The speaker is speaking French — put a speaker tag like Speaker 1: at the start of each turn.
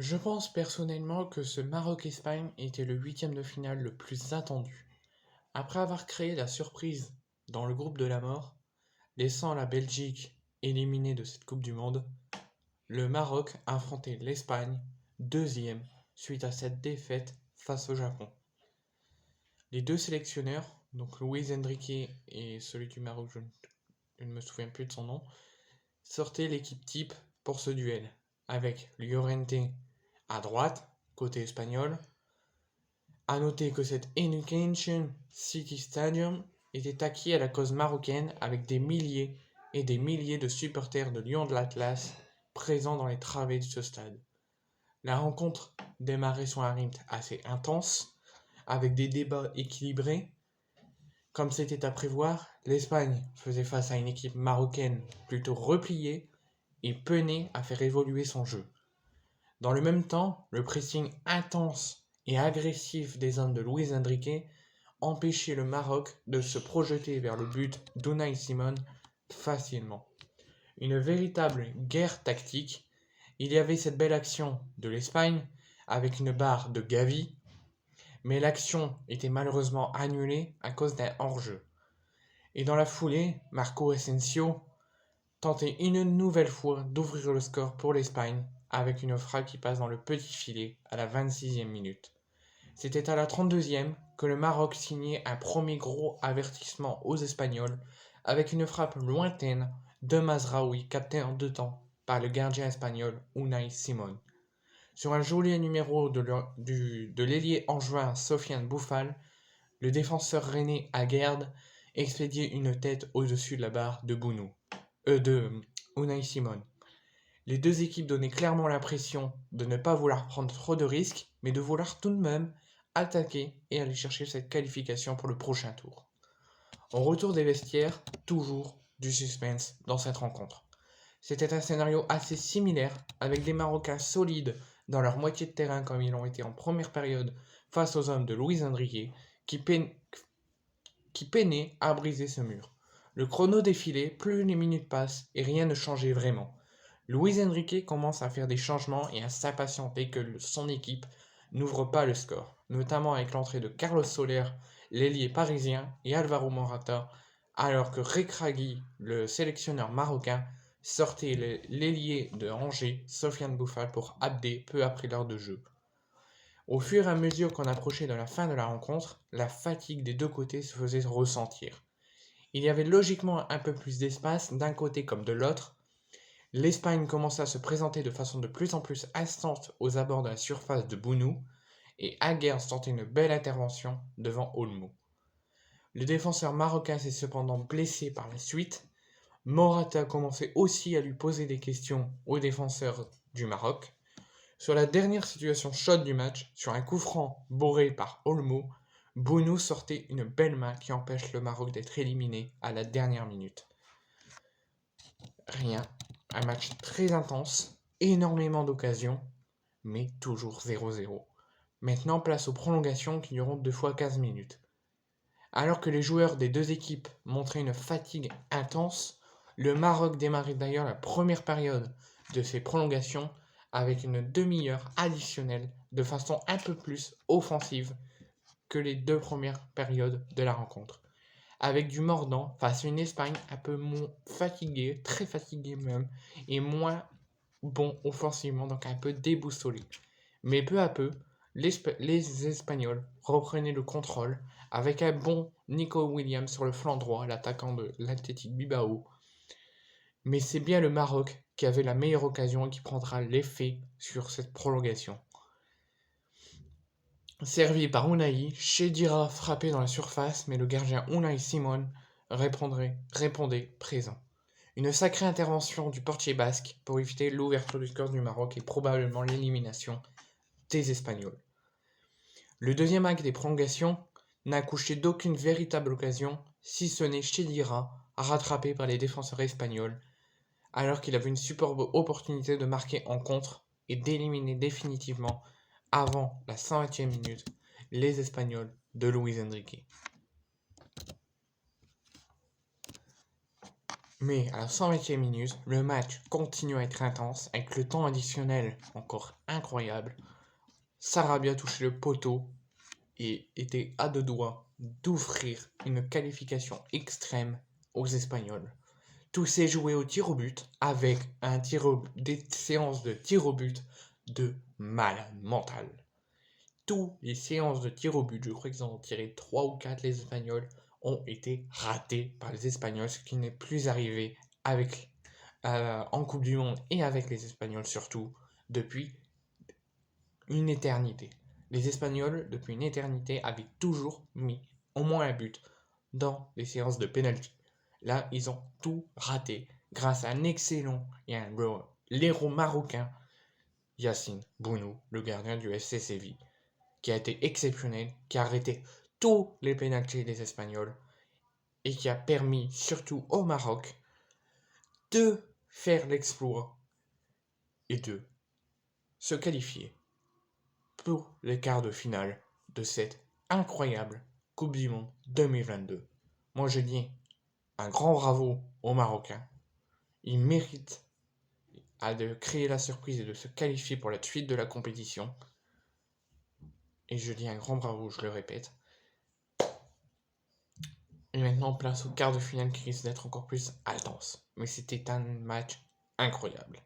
Speaker 1: Je pense personnellement que ce Maroc-Espagne était le huitième de finale le plus attendu. Après avoir créé la surprise dans le groupe de la mort, laissant la Belgique éliminée de cette Coupe du Monde, le Maroc affrontait l'Espagne, deuxième, suite à cette défaite face au Japon. Les deux sélectionneurs, donc Luis Enrique et celui du Maroc, je ne me souviens plus de son nom, sortaient l'équipe type pour ce duel, avec Llorente à droite, côté espagnol. À noter que cet Education City Stadium était acquis à la cause marocaine avec des milliers et des milliers de supporters de Lion de l'Atlas présents dans les travées de ce stade. La rencontre démarrait sur un rythme assez intense, avec des débats équilibrés. Comme c'était à prévoir, l'Espagne faisait face à une équipe marocaine plutôt repliée et peinait à faire évoluer son jeu. Dans le même temps, le pressing intense et agressif des hommes de Luis Enrique empêchait le Maroc de se projeter vers le but d'Unai Simon facilement. Une véritable guerre tactique. Il y avait cette belle action de l'Espagne avec une barre de Gavi, mais l'action était malheureusement annulée à cause d'un hors-jeu. Et dans la foulée, Marco Asensio tentait une nouvelle fois d'ouvrir le score pour l'Espagne avec une frappe qui passe dans le petit filet à la 26e minute. C'était à la 32e que le Maroc signait un premier gros avertissement aux Espagnols avec une frappe lointaine de Mazraoui captée en deux temps par le gardien espagnol Unai Simon. Sur un joli numéro de l'ailier angevin Sofiane Bouffal, le défenseur rennais Aguerd expédiait une tête au-dessus de la barre de de Unai Simon. Les deux équipes donnaient clairement l'impression de ne pas vouloir prendre trop de risques, mais de vouloir tout de même attaquer et aller chercher cette qualification pour le prochain tour. Au retour des vestiaires, toujours du suspense dans cette rencontre. C'était un scénario assez similaire, avec des Marocains solides dans leur moitié de terrain comme ils l'ont été en première période face aux hommes de Luis Enrique, qui peinaient à briser ce mur. Le chrono défilait, plus les minutes passent et rien ne changeait vraiment. Luis Enrique commence à faire des changements et à s'impatienter que son équipe n'ouvre pas le score, notamment avec l'entrée de Carlos Soler, l'ailier parisien, et Alvaro Morata, alors que Rekragui, le sélectionneur marocain, sortait l'ailier de Angers, Sofiane Bouffal, pour Abdé peu après l'heure de jeu. Au fur et à mesure qu'on approchait de la fin de la rencontre, la fatigue des deux côtés se faisait ressentir. Il y avait logiquement un peu plus d'espace d'un côté comme de l'autre. L'Espagne commença à se présenter de façon de plus en plus instante aux abords de la surface de Bounou, et Aguerd tentait une belle intervention devant Olmo. Le défenseur marocain s'est cependant blessé par la suite. Morata commençait aussi à lui poser des questions au défenseur du Maroc. Sur la dernière situation chaude du match, sur un coup franc bourré par Olmo, Bounou sortait une belle main qui empêche le Maroc d'être éliminé à la dernière minute. Rien, un match très intense, énormément d'occasions, mais toujours 0-0. Maintenant, place aux prolongations qui dureront 2 fois 15 minutes. Alors que les joueurs des deux équipes montraient une fatigue intense, le Maroc démarrait d'ailleurs la première période de ces prolongations avec une demi-heure additionnelle de façon un peu plus offensive que les deux premières périodes de la rencontre. Avec du mordant face à une Espagne un peu moins fatiguée, très fatiguée même, et moins bon offensivement, donc un peu déboussolé. Mais peu à peu, les Espagnols reprenaient le contrôle avec un bon Nico Williams sur le flanc droit, l'attaquant de l'Athletic Bilbao. Mais c'est bien le Maroc qui avait la meilleure occasion et qui prendra l'effet sur cette prolongation. Servi par Unai, Chedira frappait dans la surface, mais le gardien Unai Simon répondait présent. Une sacrée intervention du portier basque pour éviter l'ouverture du score du Maroc et probablement l'élimination des Espagnols. Le deuxième acte des prolongations n'a accouché d'aucune véritable occasion, si ce n'est Chedira, rattrapé par les défenseurs espagnols, alors qu'il avait une superbe opportunité de marquer en contre et d'éliminer définitivement, avant la 120e minute, les Espagnols de Luis Enrique. Mais à la 120e minute, le match continue à être intense, avec le temps additionnel encore incroyable. Sarabia touchait le poteau et était à deux doigts d'offrir une qualification extrême aux Espagnols. Tout s'est joué au tir au but, avec des séances de tir au but de malade mental. Toutes les séances de tir au but, je crois qu'ils en ont tiré 3 ou 4 les Espagnols, ont été ratées par les Espagnols, ce qui n'est plus arrivé en Coupe du Monde et avec les Espagnols surtout depuis une éternité. Les Espagnols, depuis une éternité, avaient toujours mis au moins un but dans les séances de penalty. Là, ils ont tout raté grâce à un excellent l'héros marocain Yacine Bounou, le gardien du FC Séville, qui a été exceptionnel, qui a arrêté tous les pénaltys des Espagnols et qui a permis surtout au Maroc de faire l'exploit et de se qualifier pour les quarts de finale de cette incroyable Coupe du Monde 2022. Moi je dis un grand bravo aux Marocains. Ils méritent de créer la surprise et de se qualifier pour la suite de la compétition. Et je dis un grand bravo, je le répète. Et maintenant, place au quart de finale qui risque d'être encore plus intense. Mais c'était un match incroyable.